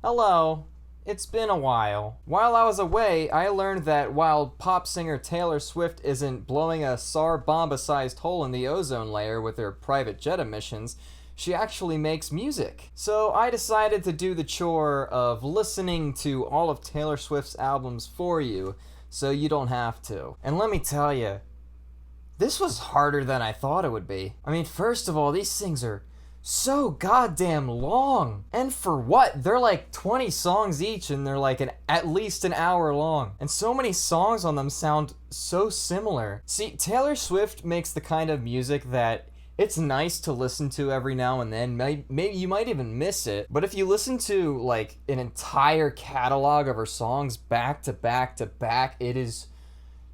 Hello. It's been a while. While I was away, I learned that while pop singer Taylor Swift isn't blowing a SAR bomba-sized hole in the ozone layer with her private jet emissions, she actually makes music. So I decided to do the chore of listening to all of Taylor Swift's albums for you, so you don't have to. And let me tell you, this was harder than I thought it would be. I mean, first of all, these things are so goddamn long. And for what? They're like 20 songs each and they're like at least an hour long. And so many songs on them sound so similar. See, Taylor Swift makes the kind of music that it's nice to listen to every now and then. Maybe you might even miss it. But if you listen to like an entire catalog of her songs back to back to back, it is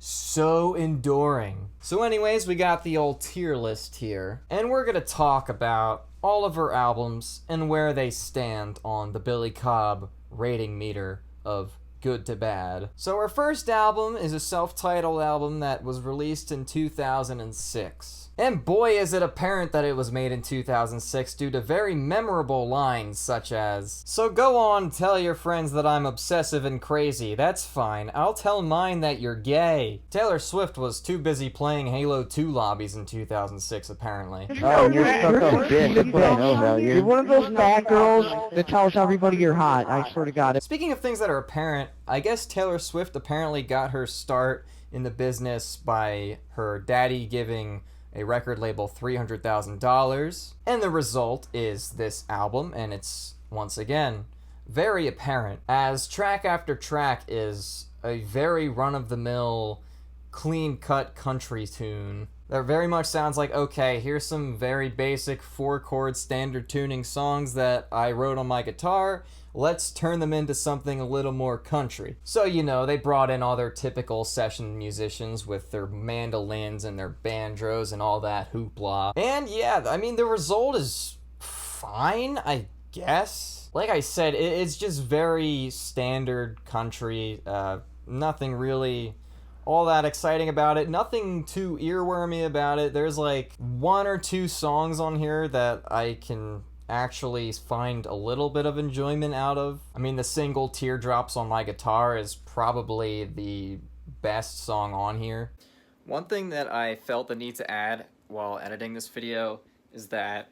so enduring. So anyways, we got the old tier list here, and we're gonna talk about all of her albums and where they stand on the Billy Cobb rating meter of good to bad. So our first album is a self-titled album that was released in 2006. And boy is it apparent that it was made in 2006 due to very memorable lines such as, "So go on, tell your friends that I'm obsessive and crazy, that's fine, I'll tell mine that you're gay." Taylor Swift was too busy playing Halo 2 lobbies in 2006 apparently. Oh, you're stuck on bitch. That's what I know about you. You're one of those bad girls that tells everybody you're hot. I swear to God. Speaking of things that are apparent, I guess Taylor Swift apparently got her start in the business by her daddy giving a record label $300,000, and the result is this album, and it's, once again, very apparent, as track after track is a very run-of-the-mill, clean-cut country tune that very much sounds like, okay, here's some very basic 4-chord standard tuning songs that I wrote on my guitar, let's turn them into something a little more country. So, you know, they brought in all their typical session musicians with their mandolins and their banjos and all that hoopla. And yeah, I mean, the result is fine, I guess. Like I said, it's just very standard country, nothing really all that exciting about it, nothing too earwormy about it. There's like 1 or 2 songs on here that I can actually find a little bit of enjoyment out of. I mean, the single Teardrops on My Guitar is probably the best song on here. One thing that I felt the need to add while editing this video is that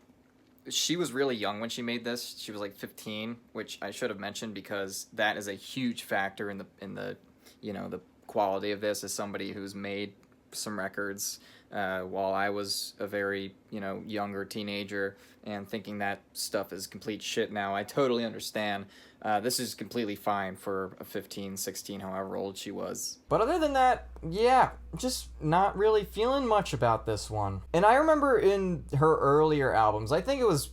she was really young when she made this. She was like 15, which I should have mentioned because that is a huge factor in the you know, the quality of this as somebody who's made some records while I was a very, you know, younger teenager and thinking that stuff is complete shit now. I totally understand. This is completely fine for a 15, 16, however old she was. But other than that, yeah, just not really feeling much about this one. And I remember in her earlier albums, I think it was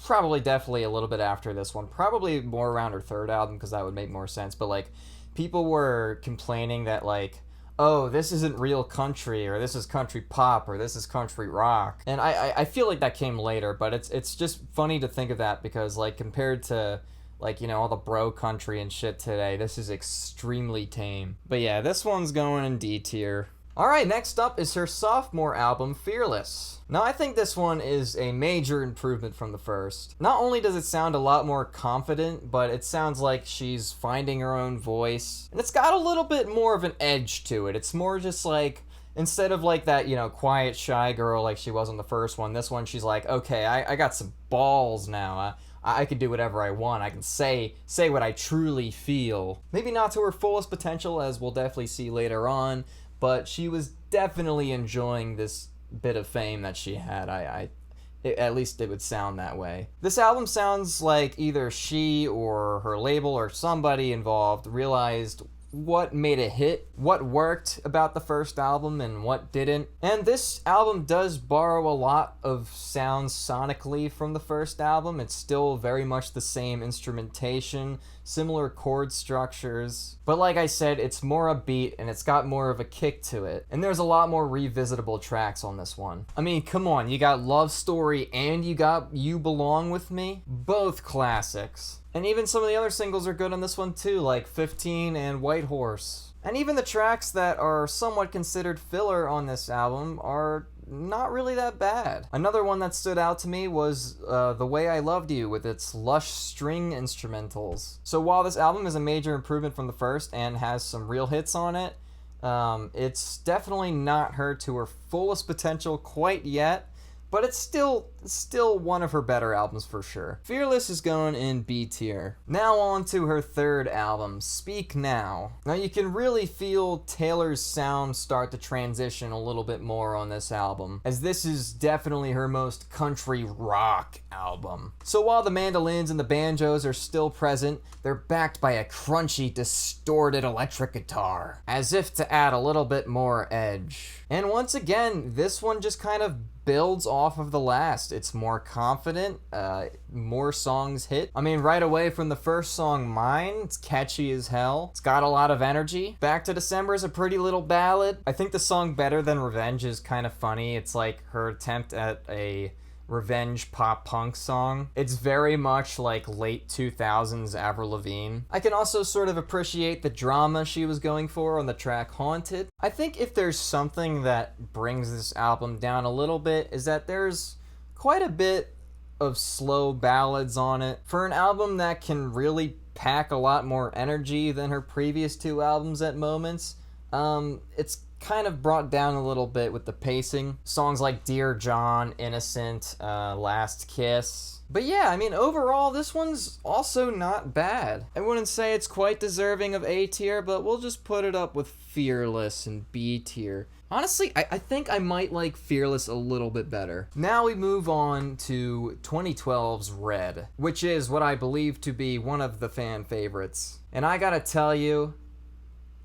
probably definitely a little bit after this one, probably more around her third album because that would make more sense, but like people were complaining that like, oh, this isn't real country, or this is country pop, or this is country rock. And I feel like that came later, but it's just funny to think of that because like compared to like, you know, all the bro country and shit today, this is extremely tame. But yeah, this one's going in D tier. Alright, next up is her sophomore album, Fearless. Now, I think this one is a major improvement from the first. Not only does it sound a lot more confident, but it sounds like she's finding her own voice. And it's got a little bit more of an edge to it. It's more just like, instead of like that, you know, quiet, shy girl like she was on the first one, this one she's like, okay, I got some balls now. I can do whatever I want. I can say what I truly feel. Maybe not to her fullest potential, as we'll definitely see later on, but she was definitely enjoying this bit of fame that she had. At least it would sound that way. This album sounds like either she or her label or somebody involved realized what made a hit, what worked about the first album and what didn't. And this album does borrow a lot of sounds sonically from the first album. It's still very much the same instrumentation, similar chord structures, but like I said, it's more upbeat and it's got more of a kick to it. And there's a lot more revisitable tracks on this one. I mean, come on, you got Love Story and you got You Belong With Me, both classics. And even some of the other singles are good on this one too, like 15 and White Horse. And even the tracks that are somewhat considered filler on this album are not really that bad. Another one that stood out to me was The Way I Loved You with its lush string instrumentals. So while this album is a major improvement from the first and has some real hits on it, it's definitely not her to her fullest potential quite yet, but it's still one of her better albums for sure. Fearless is going in B tier. Now on to her third album, Speak Now. Now you can really feel Taylor's sound start to transition a little bit more on this album, as this is definitely her most country rock album. So while the mandolins and the banjos are still present, they're backed by a crunchy, distorted electric guitar, as if to add a little bit more edge. And once again, this one just kind of builds off of the last. It's more confident, more songs hit. I mean, right away from the first song, Mine, it's catchy as hell. It's got a lot of energy. Back to December is a pretty little ballad. I think the song Better Than Revenge is kind of funny. It's like her attempt at a revenge pop punk song. It's very much like late 2000s Avril Lavigne. I can also sort of appreciate the drama she was going for on the track Haunted. I think if there's something that brings this album down a little bit is that there's quite a bit of slow ballads on it. For an album that can really pack a lot more energy than her previous two albums at moments, it's kind of brought down a little bit with the pacing. Songs like Dear John, Innocent, Last Kiss. But yeah, I mean, overall, this one's also not bad. I wouldn't say it's quite deserving of A tier, but we'll just put it up with Fearless and B tier. Honestly, I think I might like Fearless a little bit better. Now we move on to 2012's Red, which is what I believe to be one of the fan favorites. And I gotta tell you,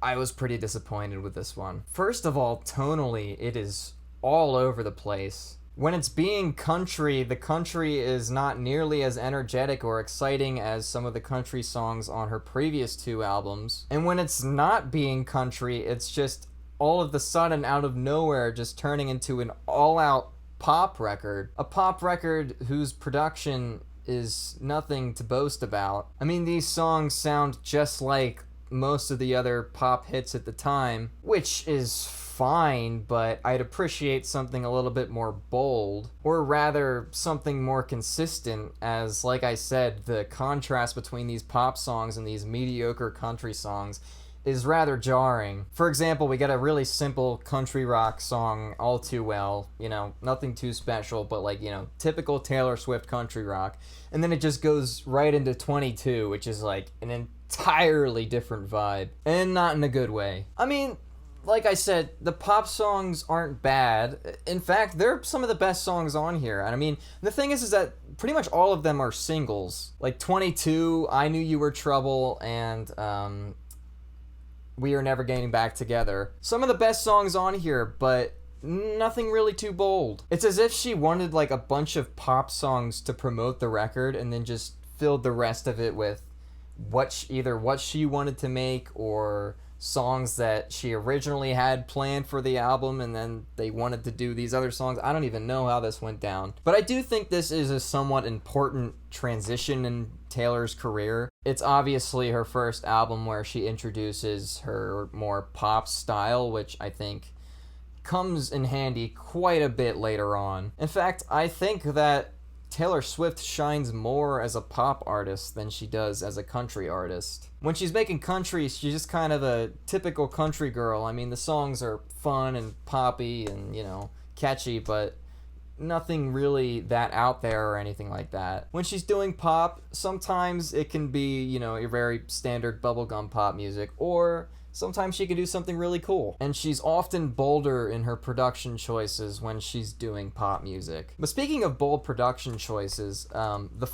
I was pretty disappointed with this one. First of all, tonally, it is all over the place. When it's being country, the country is not nearly as energetic or exciting as some of the country songs on her previous two albums. And when it's not being country, it's just all of the sudden, out of nowhere, just turning into an all-out pop record. A pop record whose production is nothing to boast about. I mean, these songs sound just like most of the other pop hits at the time, which is fine, but I'd appreciate something a little bit more bold, or rather something more consistent, as like I said, the contrast between these pop songs and these mediocre country songs is rather jarring. For example, we get a really simple country rock song, All Too Well, you know, nothing too special, but like, you know, typical Taylor Swift country rock, and then it just goes right into 22, which is like an entirely different vibe, and not in a good way. I mean, like I said, the pop songs aren't bad. In fact, they're some of the best songs on here. And I mean, the thing is that pretty much all of them are singles. Like 22, I Knew You Were Trouble, and We Are Never Getting Back Together. Some of the best songs on here, but nothing really too bold. It's as if she wanted like a bunch of pop songs to promote the record and then just filled the rest of it with either what she wanted to make or songs that she originally had planned for the album, and then they wanted to do these other songs. I don't even know how this went down. But I do think this is a somewhat important transition in Taylor's career. It's obviously her first album where she introduces her more pop style, which I think comes in handy quite a bit later on. In fact, I think that Taylor Swift shines more as a pop artist than she does as a country artist. When she's making country, she's just kind of a typical country girl. I mean, the songs are fun and poppy and, you know, catchy, but nothing really that out there or anything like that. When she's doing pop, sometimes it can be, you know, a very standard bubblegum pop music, or sometimes she can do something really cool. And she's often bolder in her production choices when she's doing pop music. But speaking of bold production choices, the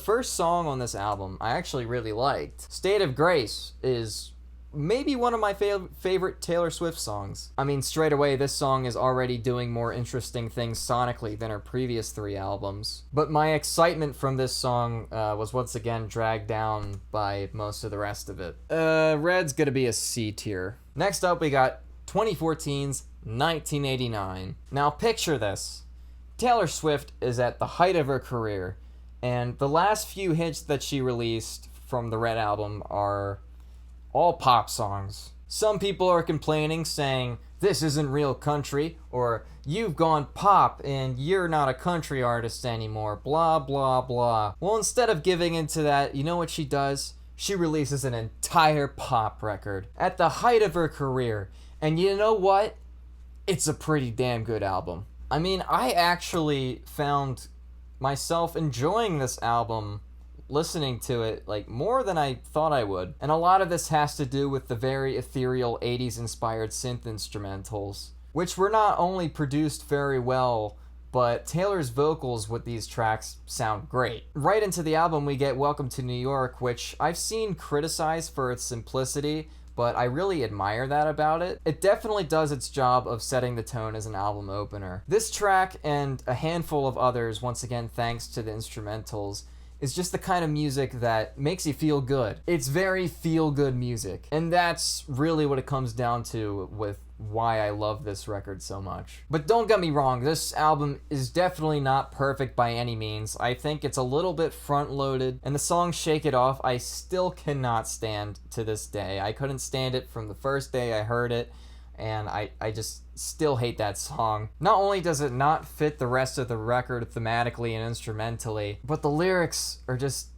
first song on this album I actually really liked. State of Grace is maybe one of my favorite Taylor Swift songs. I mean, straight away, this song is already doing more interesting things sonically than her previous three albums. But my excitement from this song was once again dragged down by most of the rest of it. Red's gonna be a C tier. Next up, we got 2014's 1989. Now, picture this. Taylor Swift is at the height of her career, and the last few hits that she released from the Red album are all pop songs. Some people are complaining, saying this isn't real country, or you've gone pop and you're not a country artist anymore, blah, blah, blah. Well, instead of giving into that, you know what she does? She releases an entire pop record at the height of her career. And you know what? It's a pretty damn good album. I mean, I actually found myself enjoying this album, listening to it like more than I thought I would. And a lot of this has to do with the very ethereal 80s inspired synth instrumentals, which were not only produced very well, but Taylor's vocals with these tracks sound great. Right into the album we get Welcome to New York, which I've seen criticized for its simplicity, but I really admire that about it. It definitely does its job of setting the tone as an album opener. This track and a handful of others, once again thanks to the instrumentals, is just the kind of music that makes you feel good. It's very feel-good music, and that's really what it comes down to with why I love this record so much. But don't get me wrong, this album is definitely not perfect by any means. I think it's a little bit front-loaded, and the song Shake It Off I still cannot stand to this day. I couldn't stand it from the first day I heard it, and I just still hate that song. Not only does it not fit the rest of the record thematically and instrumentally, but the lyrics are just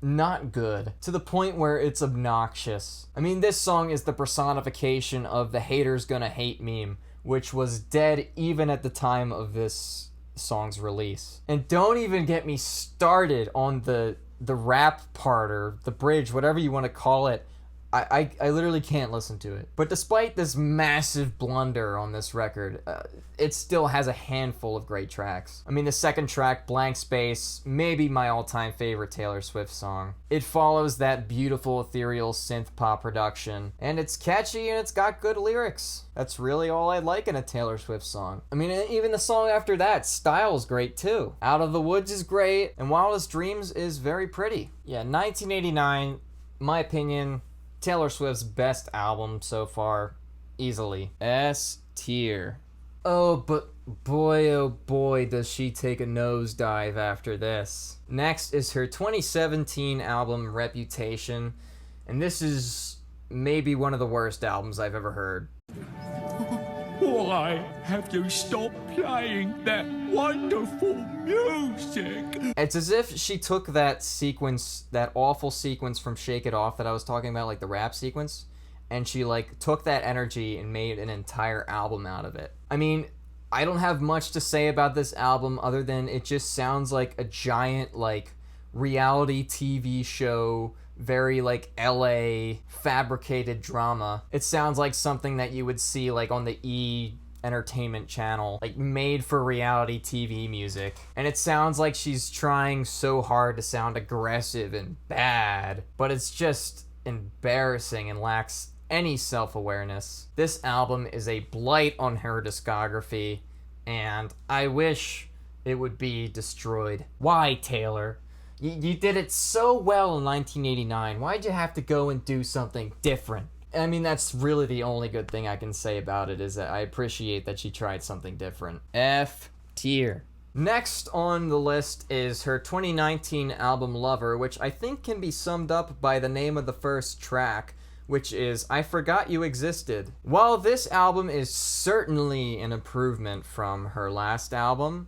not good, to the point where it's obnoxious. I mean, this song is the personification of the haters gonna hate meme, which was dead even at the time of this song's release. And don't even get me started on the rap part, or the bridge, whatever you want to call it. I literally can't listen to it. But despite this massive blunder on this record, it still has a handful of great tracks. I mean, the second track, Blank Space, may be my all-time favorite Taylor Swift song. It follows that beautiful ethereal synth pop production, and it's catchy and it's got good lyrics. That's really all I like in a Taylor Swift song. I mean, even the song after that, Style's great too. Out of the Woods is great, and Wildest Dreams is very pretty. Yeah, 1989, my opinion, Taylor Swift's best album so far, easily. S tier. Oh, but boy, oh boy, does she take a nosedive after this. Next is her 2017 album, Reputation, and this is maybe one of the worst albums I've ever heard. Why have you stopped playing that wonderful music? It's as if she took that sequence, that awful sequence from Shake It Off that I was talking about, like the rap sequence, and she like took that energy and made an entire album out of it. I mean, I don't have much to say about this album other than it just sounds like a giant like reality TV show, very like LA fabricated drama. It sounds like something that you would see like on the E Entertainment channel, like made for reality TV music. And it sounds like she's trying so hard to sound aggressive and bad, but it's just embarrassing and lacks any self-awareness. This album is a blight on her discography, and I wish it would be destroyed. Why, Taylor? You did it so well in 1989. Why'd you have to go and do something different? I mean, that's really the only good thing I can say about it, is that I appreciate that she tried something different. F tier. Next on the list is her 2019 album Lover, which I think can be summed up by the name of the first track, which is I Forgot You Existed. While this album is certainly an improvement from her last album,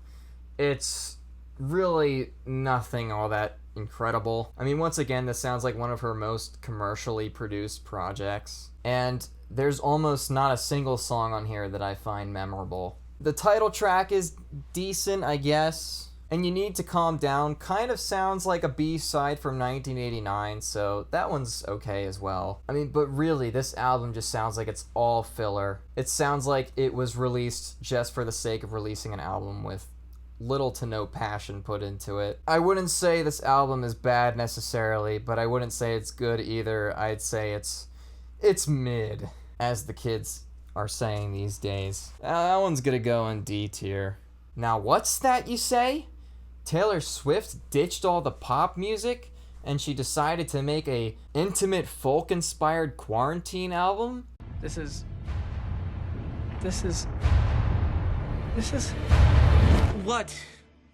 it's really nothing all that incredible. I mean, once again, this sounds like one of her most commercially produced projects, and there's almost not a single song on here that I find memorable. The title track is decent, I guess, and You Need to Calm Down kind of sounds like a B-side from 1989, so that one's okay as well. I mean, but really, this album just sounds like it's all filler. It sounds like it was released just for the sake of releasing an album with little to no passion put into it. I wouldn't say this album is bad necessarily, but I wouldn't say it's good either. I'd say it's mid, as the kids are saying these days. That one's gonna go in D tier. Now, what's that you say? Taylor Swift ditched all the pop music and she decided to make a intimate folk-inspired quarantine album? This is what?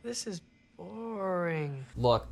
This is boring. Look,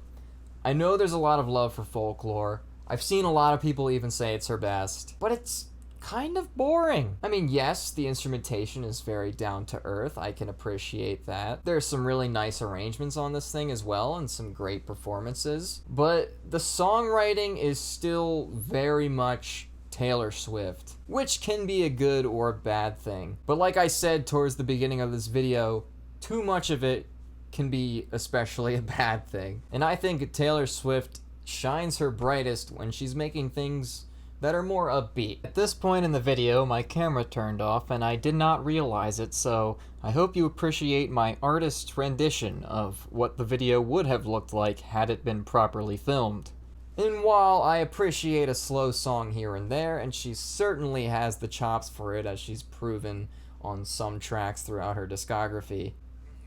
I know there's a lot of love for Folklore. I've seen a lot of people even say it's her best, but it's kind of boring. I mean, yes, the instrumentation is very down to earth. I can appreciate that. There's some really nice arrangements on this thing as well, and some great performances. But the songwriting is still very much Taylor Swift, which can be a good or a bad thing. But like I said towards the beginning of this video, too much of it can be especially a bad thing. And I think Taylor Swift shines her brightest when she's making things that are more upbeat. At this point in the video, my camera turned off and I did not realize it, so I hope you appreciate my artist's rendition of what the video would have looked like had it been properly filmed. And while I appreciate a slow song here and there, and she certainly has the chops for it as she's proven on some tracks throughout her discography,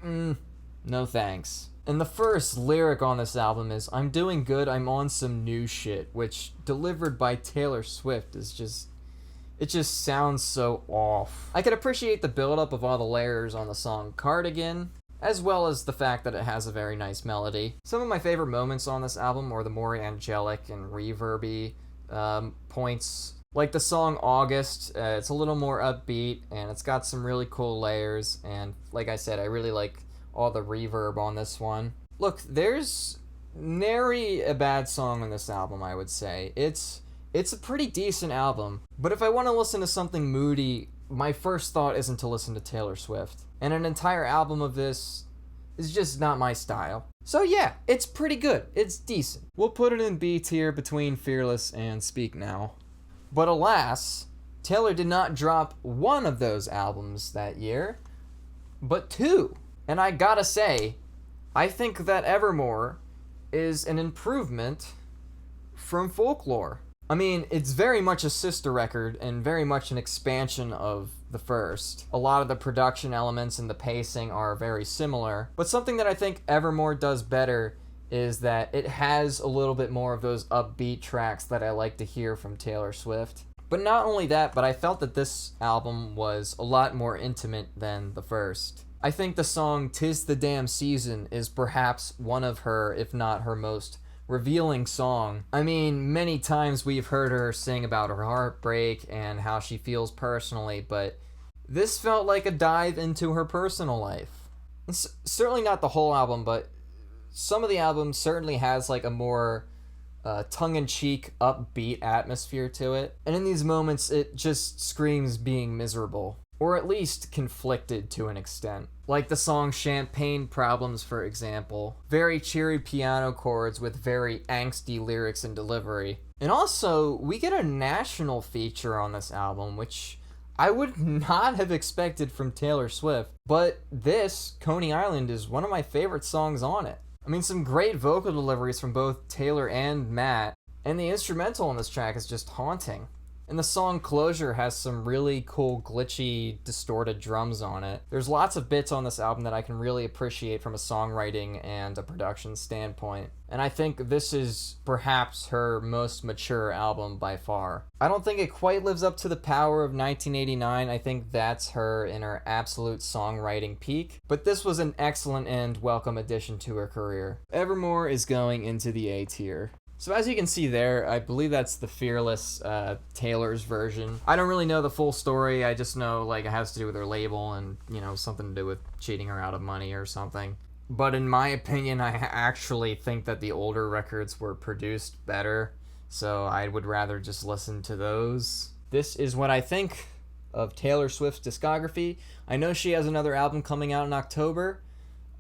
no thanks. And the first lyric on this album is, "I'm doing good, I'm on some new shit," which, delivered by Taylor Swift, is just... it just sounds so off. I can appreciate the build-up of all the layers on the song Cardigan, as well as the fact that it has a very nice melody. Some of my favorite moments on this album are the more angelic and reverby points. Like the song August, it's a little more upbeat, and it's got some really cool layers, and like I said, I really like all the reverb on this one. Look, there's nary a bad song on this album, I would say. It's a pretty decent album, but if I want to listen to something moody, my first thought isn't to listen to Taylor Swift. And an entire album of this is just not my style. So yeah, it's pretty good. It's decent. We'll put it in B tier between Fearless and Speak Now. But alas, Taylor did not drop one of those albums that year, but two. And I gotta say, I think that Evermore is an improvement from Folklore. I mean, it's very much a sister record and very much an expansion of the first. A lot of the production elements and the pacing are very similar, but something that I think Evermore does better is that it has a little bit more of those upbeat tracks that I like to hear from Taylor Swift. But not only that, but I felt that this album was a lot more intimate than the first. I think the song "'Tis the Damn Season" is perhaps one of her, if not her most revealing song. I mean, many times we've heard her sing about her heartbreak and how she feels personally, but this felt like a dive into her personal life. It's certainly not the whole album, but some of the album certainly has like a more tongue-in-cheek, upbeat atmosphere to it. And in these moments, it just screams being miserable. Or at least conflicted to an extent. Like the song Champagne Problems, for example. Very cheery piano chords with very angsty lyrics and delivery. And also, we get a national feature on this album, which I would not have expected from Taylor Swift. But this, Coney Island, is one of my favorite songs on it. I mean, some great vocal deliveries from both Taylor and Matt. And the instrumental on this track is just haunting. And the song Closure has some really cool, glitchy, distorted drums on it. There's lots of bits on this album that I can really appreciate from a songwriting and a production standpoint. And I think this is perhaps her most mature album by far. I don't think it quite lives up to the power of 1989. I think that's her in her absolute songwriting peak. But this was an excellent and welcome addition to her career. Evermore is going into the A tier. So as you can see there, I believe that's the Fearless Taylor's version. I don't really know the full story. I just know like it has to do with her label and, you know, something to do with cheating her out of money or something. But in my opinion, I actually think that the older records were produced better, so I would rather just listen to those. This is what I think of Taylor Swift's discography. I know she has another album coming out in October.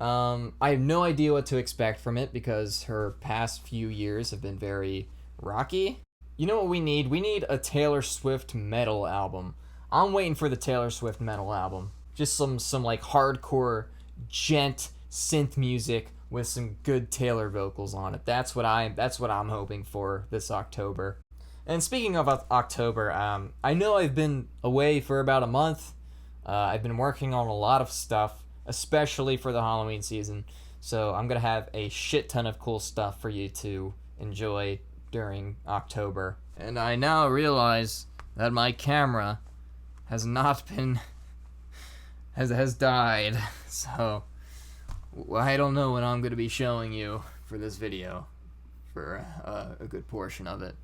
I have no idea what to expect from it because her past few years have been very rocky. You know what we need? We need a Taylor Swift metal album. I'm waiting for the Taylor Swift metal album. Just some like hardcore gent synth music with some good Taylor vocals on it. That's what I'm hoping for this October. And speaking of October, I know I've been away for about a month. I've been working on a lot of stuff, especially for the Halloween season. So I'm going to have a shit ton of cool stuff for you to enjoy during October. And I now realize that my camera has not been... has died. So I don't know what I'm going to be showing you for this video for a good portion of it.